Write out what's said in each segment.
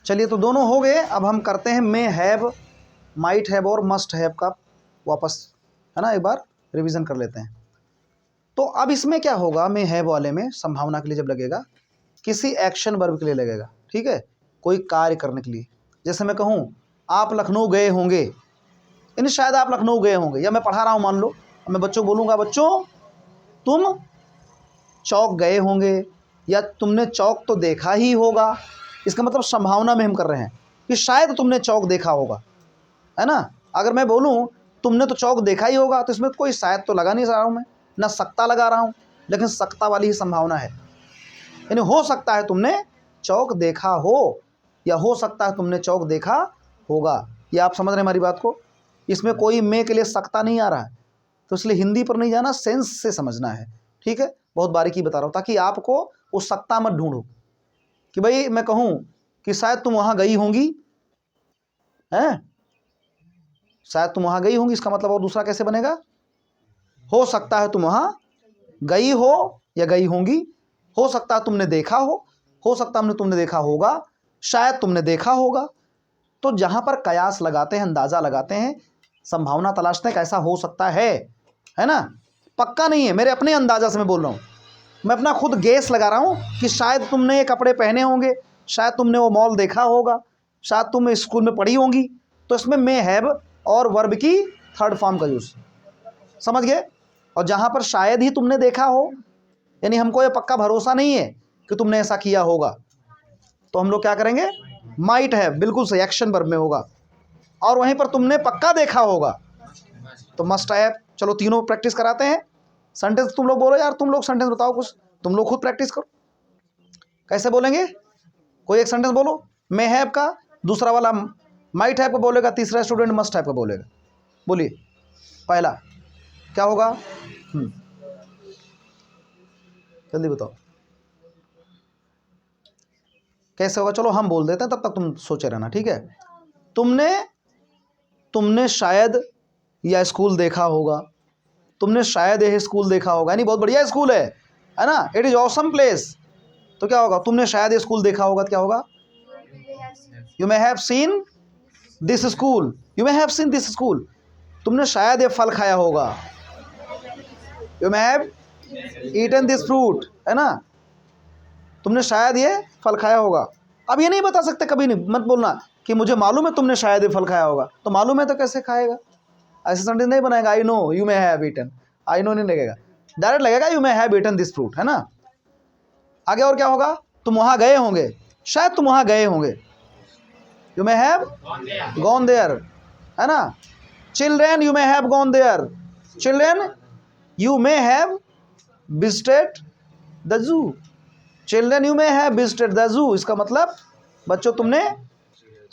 चलिए तो दोनों हो गए। अब हम करते हैं मे हैव, माइट हैव और मस्ट हैव का वापस, है ना, एक बार रिवीजन कर लेते हैं। तो अब इसमें क्या होगा, मे हैव वाले में संभावना के लिए जब लगेगा किसी एक्शन वर्ब के लिए लगेगा, ठीक है, कोई कार्य करने के लिए। जैसे मैं कहूँ आप लखनऊ गए होंगे, यानी शायद आप लखनऊ गए होंगे, या मैं पढ़ा रहा हूँ मान लो, मैं बच्चों को बोलूँगा बच्चों तुम चौक गए होंगे, या तुमने चौक तो देखा ही होगा। इसका मतलब संभावना में हम कर रहे हैं कि शायद तुमने चौक देखा होगा, है ना। अगर मैं बोलूँ तुमने तो चौक देखा ही होगा, तो इसमें कोई शायद तो लगा नहीं रहा हूँ मैं, ना सकता लगा रहा हूँ, लेकिन सकता वाली ही संभावना है। यानी हो सकता है तुमने चौक देखा हो, या हो सकता है तुमने चौक देखा होगा। ये आप समझ रहे हैं हमारी बात को। इसमें कोई मे के लिए सकता नहीं आ रहा है, तो इसलिए हिंदी पर नहीं जाना, सेंस से समझना है, ठीक है। बहुत बारीकी बता रहा हूँ ताकि आपको वो सकता मत ढूंढो कि भाई मैं कहूँ कि शायद तुम वहाँ गई होंगी, हैं, शायद तुम वहाँ गई होंगी, इसका मतलब और दूसरा कैसे बनेगा, हो सकता है तुम वहाँ गई हो या गई होंगी, हो सकता है तुमने देखा हो सकता है तुमने देखा होगा, शायद तुमने देखा होगा। तो जहाँ पर कयास लगाते हैं, अंदाज़ा लगाते हैं, संभावना तलाशते हैं कैसा हो सकता है ना, पक्का नहीं है, मेरे अपने अंदाज़ा से मैं बोल रहा हूँ, मैं अपना खुद गेस लगा रहा हूँ कि शायद तुमने ये कपड़े पहने होंगे, शायद तुमने वो मॉल देखा होगा, शायद तुम स्कूल में पढ़ी होंगी। तो इसमें मे हैव और वर्ब की थर्ड फॉर्म का यूज़, समझ गए। और जहाँ पर शायद ही तुमने देखा हो, यानी हमको ये पक्का भरोसा नहीं है कि तुमने ऐसा किया होगा, तो हम लोग क्या करेंगे, माइट हैव, बिल्कुल सही, एक्शन वर्ब में होगा। और वहीं पर तुमने पक्का देखा होगा तो मस्ट हैव। चलो तीनों प्रैक्टिस कराते हैं। सेंटेंस तुम लोग बोलो यार, तुम लोग सेंटेंस बताओ कुछ, तुम लोग खुद प्रैक्टिस करो, कैसे बोलेंगे। कोई एक सेंटेंस बोलो मे हैव का, दूसरा वाला माइट हैव का बोलेगा, तीसरा स्टूडेंट मस्ट हैव का बोलेगा। बोलिए पहला क्या होगा, जल्दी बताओ कैसे होगा। चलो हम बोल देते हैं, तब तक तुम सोचे रहना, ठीक है। तुमने शायद यह स्कूल देखा होगा, तुमने शायद यह स्कूल देखा होगा, यानी बहुत बढ़िया स्कूल है ना, इट इज़ ऑसम प्लेस। तो क्या होगा, तुमने शायद ये स्कूल देखा होगा, तो क्या होगा, you may have seen this school, you may have seen this school. तुमने शायद ये फल खाया होगा, you may have eaten this fruit, है ना, तुमने शायद ये फल खाया होगा। अब ये नहीं बता सकते, कभी नहीं मत बोलना कि मुझे मालूम है तुमने शायद ये फल खाया होगा, तो मालूम है तो कैसे खाएगा, ऐसे सेंटेंस नहीं बनाएगा। I know you may have eaten, I know नहीं लगेगा, डायरेक्ट लगेगा you may have eaten this fruit, है ना। आगे और क्या होगा, तुम वहाँ गए होंगे, शायद तुम वहाँ गए होंगे, you may have gone there, है ना। Children you may have gone there, children you may have visited the zoo, children you may have visited the zoo. इसका मतलब बच्चों तुमने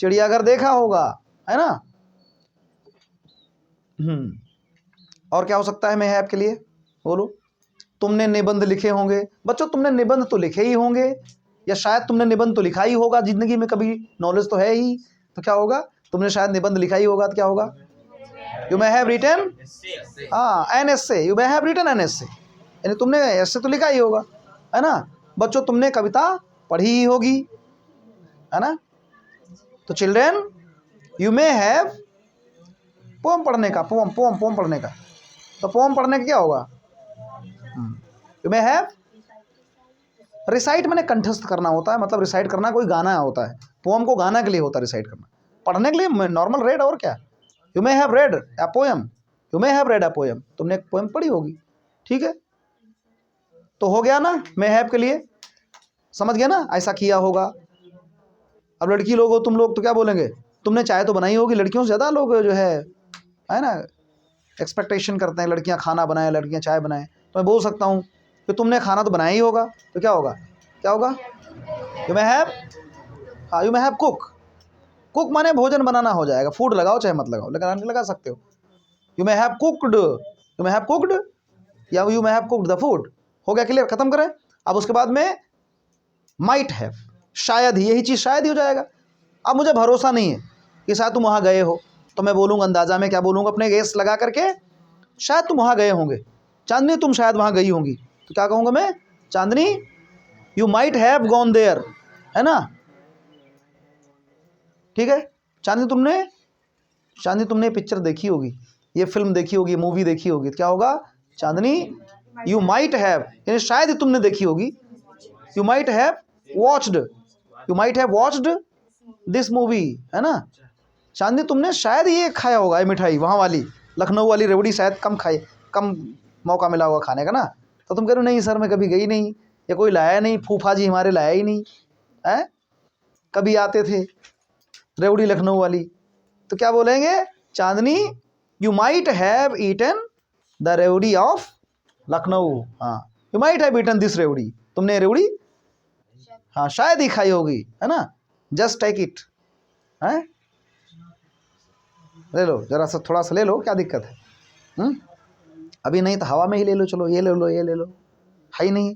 चिड़ियाघर देखा होगा, है ना। और क्या हो सकता है मे हैव के लिए, बोलो। तुमने निबंध लिखे होंगे, बच्चों तुमने निबंध तो लिखे ही होंगे, या शायद तुमने निबंध तो लिखा ही होगा, जिंदगी में कभी नॉलेज तो है ही, तो क्या होगा, तुमने शायद निबंध लिखा ही होगा, तो क्या होगा, यू मे हैव रिटन, हाँ an essay, you may have written an essay, यानी तुमने ऐसे तो लिखा ही होगा, है ना। बच्चों तुमने कविता पढ़ी ही होगी, है ना। तो children you may have, poem पढ़ने का, पोम पोम पोम पढ़ने का, तो पोम पढ़ने का क्या होगा, यू मे हैव रिसाइट, मैंने कंठस्थ करना होता है, मतलब रिसाइट करना कोई गाना होता है, पोम को गाना के लिए होता है, रिसाइट करना पढ़ने के लिए नॉर्मल रेड, और क्या। You may have read a poem, you may have read a poem, तुमने एक पोएम पढ़ी होगी, ठीक है। तो हो गया ना मे हैव के लिए, समझ गया ना, ऐसा किया होगा। अब लड़की लोग हो तुम लोग, तो क्या बोलेंगे, तुमने चाय तो बनाई होगी, लड़कियों से ज़्यादा लोग जो है ना, एक्सपेक्टेशन करते हैं लड़कियां खाना बनाएं, लड़कियां चाय बनाएं। तो मैं बोल सकता हूँ कि तुमने खाना तो बनाया ही होगा, तो क्या होगा, क्या होगा, यू मे हैव, हाँ you may have cook, cook माने भोजन बनाना हो जाएगा, फूड लगाओ चाहे मत लगाओ, लेकिन लगा सकते हो। You may have cooked, you may have cooked, या you may have cooked the food, हो गया क्लियर, खत्म करें। अब उसके बाद में माइट हैव, शायद ही, यही चीज़ शायद ही हो जाएगा। अब मुझे भरोसा नहीं है कि शायद तुम वहाँ गए हो, तो मैं बोलूँगा अंदाज़ा में, क्या बोलूँगा, अपने गेस लगा करके, शायद तुम वहाँ गए होंगे, चांदनी तुम शायद वहाँ गई होंगी, तो क्या कहूँगा मैं, Chandni you might have gone there, है ना। ठीक है। चांदनी तुमने पिक्चर देखी होगी, ये फिल्म देखी होगी, मूवी देखी होगी, तो क्या होगा चांदनी, यू माइट हैव, यानी शायद ही तुमने देखी होगी, you might have watched this movie, है ना। चांदनी तुमने शायद ये खाया होगा, ये मिठाई वहाँ वाली लखनऊ वाली रेवड़ी शायद कम मौका मिला होगा खाने का ना। तो तुम कह रहे हो नहीं सर मैं कभी गई नहीं, या कोई लाया नहीं, फूफा जी हमारे लाया ही नहीं है, कभी आते थे रेवड़ी लखनऊ वाली, तो क्या बोलेंगे Chandni, you might have eaten the revdi of Lucknow. हाँ, you might have eaten this revdi, तुमने रेवड़ी हाँ शायद ही खाई होगी, है ना। जस्ट टेक इट, है ले लो जरा सा, थोड़ा सा ले लो, क्या दिक्कत है। अभी नहीं तो हवा में ही ले लो, चलो ये ले लो, ये ले लो, है ही नहीं,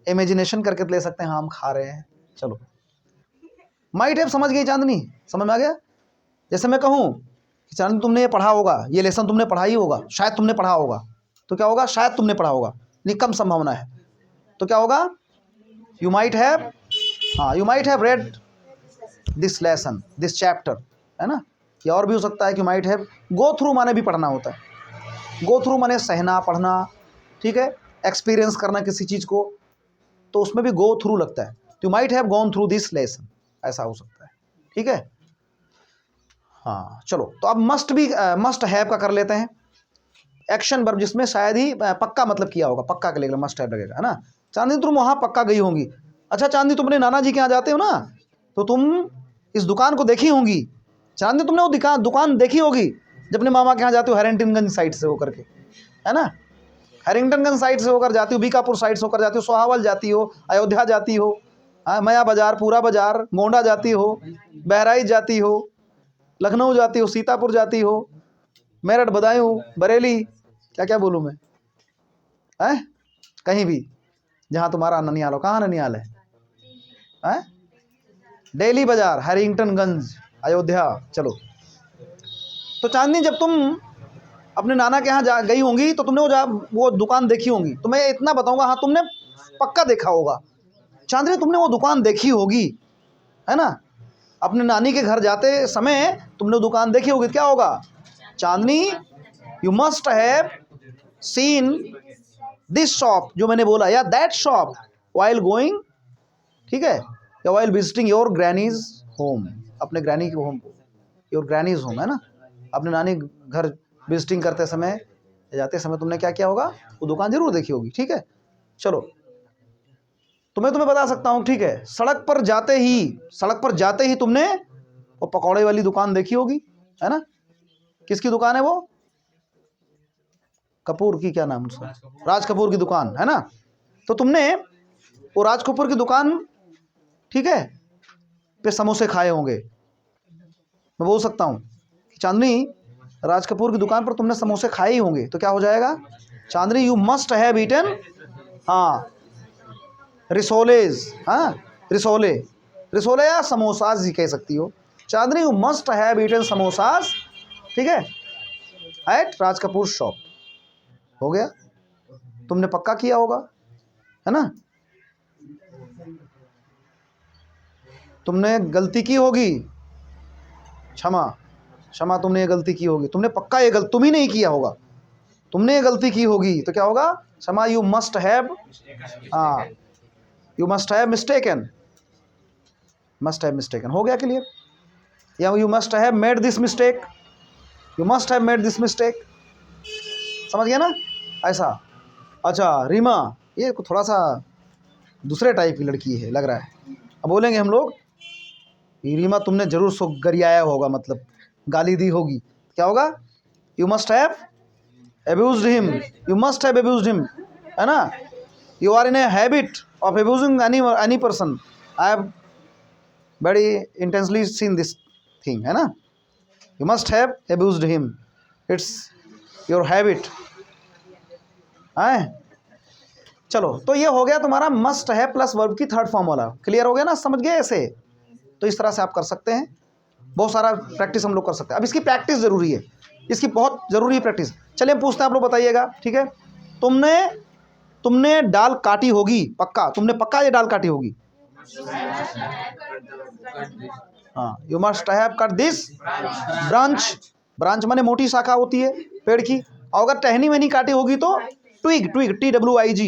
इमेजिनेशन करके ले सकते हैं, हाँ हम खा रहे हैं। चलो माइट हैव समझ गई चांदनी, समझ में आ गया। जैसे मैं कहूँ कि चांदनी तुमने ये पढ़ा होगा, ये लेसन तुमने पढ़ा ही होगा, शायद तुमने पढ़ा होगा, तो क्या होगा शायद तुमने पढ़ा होगा, नहीं कम संभावना है, तो क्या होगा यू माइट हैव, हाँ you might have read this lesson, this chapter, है ना। या और भी हो सकता है कि माइट हैव गो थ्रू माने भी पढ़ना होता है, गो थ्रू माने सहना पढ़ना, ठीक है, एक्सपीरियंस करना किसी चीज़ को, तो उसमें भी गो थ्रू लगता है, तो you might have gone through this lesson, ऐसा हो सकता है, ठीक है। हाँ चलो, तो अब मस्ट हैव का कर लेते हैं, एक्शन वर्ब जिसमें शायद ही पक्का मतलब किया होगा, पक्का के लिए मस्ट हैव लगेगा, है ना। चांदनी तुम वहाँ पक्का गई होंगी, अच्छा चांदनी तुम अपने नाना जी के यहाँ जाते हो ना, तो तुम इस दुकान को देखी होंगी, चांदनी तुमने वो दुकान देखी होगी जब अपने मामा के यहाँ जाते हो, हैरिंगटनगंज साइड से होकर के, है ना, हैरिंगटनगंज साइड से होकर जाती हो, बीकापुर साइड से होकर जाती हो, सोहावल जाती हो, अयोध्या जाती हो, मया बाजार, पूरा बाजार, गोंडा जाती हो, बहराइच जाती हो, लखनऊ जाती हो, सीतापुर जाती हो, मेरठ, बदायूं, बरेली, क्या क्या बोलूँ मैं, हैं कहीं भी जहाँ तुम्हारा ननियाल हो। कहाँ ननियाल है? दिल्ली बाजार, हैरिंगटनगंज, अयोध्या। चलो, तो चांदनी जब तुम अपने नाना के यहाँ गई होंगी तो तुमने वो दुकान देखी होंगी, तो मैं इतना बताऊंगा, हाँ तुमने पक्का देखा होगा, चांदनी तुमने वो दुकान देखी होगी, है ना। अपने नानी के घर जाते समय तुमने दुकान देखी होगी, क्या होगा Chandni, you must have seen this shop, जो मैंने बोला, या दैट शॉप वाइल गोइंग, ठीक है, या while visiting your grannies home, अपने ग्रैनी के होम को, योर ग्रैनीज होम, है ना, अपने नानी घर विजिटिंग करते समय, जाते समय तुमने क्या किया होगा, वो दुकान जरूर देखी होगी, ठीक है। चलो, तो मैं तुम्हें बता सकता हूँ, ठीक है, सड़क पर जाते ही तुमने वो पकौड़े वाली दुकान देखी होगी, है ना। किसकी दुकान है वो, कपूर की, क्या नाम उसका, राज कपूर की दुकान, है ना। तो तुमने वो राज कपूर की दुकान, ठीक है, पे समोसे खाए होंगे। मैं बोल सकता हूँ कि चांदनी राज कपूर की दुकान पर तुमने समोसे खाए ही होंगे, तो क्या हो जाएगा चांदनी, यू मस्ट हैव ईटन, हाँ रिसोलेज, हाँ रिसोले या समोसाज ही कह सकती हो, Chandni you must have eaten samosas, ठीक है, एट राज कपूर शॉप। हो गया, तुमने पक्का किया होगा, है ना। तुमने गलती की होगी, क्षमा तुमने ये गलती की होगी, तुमने पक्का ये गलती तुम ही नहीं किया होगा, तुमने ये गलती की होगी, तो क्या होगा क्षमा, यू मस्ट हैव, हाँ यू मस्ट हैव मिस्टेकन, हो गया क्लियर। या you must have made this mistake, समझ गया ना, ऐसा। अच्छा रीमा, ये थोड़ा सा दूसरे टाइप की लड़की है लग रहा है, अब बोलेंगे हम लोग, रीमा तुमने जरूर सो गरियाया होगा, मतलब गाली दी होगी, क्या होगा, you must have abused him, है ना, you are in a habit of abusing any person, I have very intensely seen this thing, है ना, you must have abused him, it's your habit, है। चलो, तो ये हो गया तुम्हारा मस्ट है प्लस वर्ब की थर्ड फॉर्म वाला, क्लियर हो गया ना, समझ गए ऐसे। तो इस तरह से आप कर सकते हैं, बहुत सारा प्रैक्टिस हम लोग कर सकते हैं। अब इसकी प्रैक्टिस ज़रूरी है, इसकी बहुत ज़रूरी है प्रैक्टिस। चलिए हम पूछते हैं, आप लोग बताइएगा, ठीक है। तुमने डाल काटी होगी, पक्का तुमने पक्का ये डाल काटी होगी, हाँ, you must have cut this branch. Branch माने मोटी शाखा होती है पेड़ की, और अगर टहनी वहनी काटी होगी तो ट्विग, ट्विग TWIG,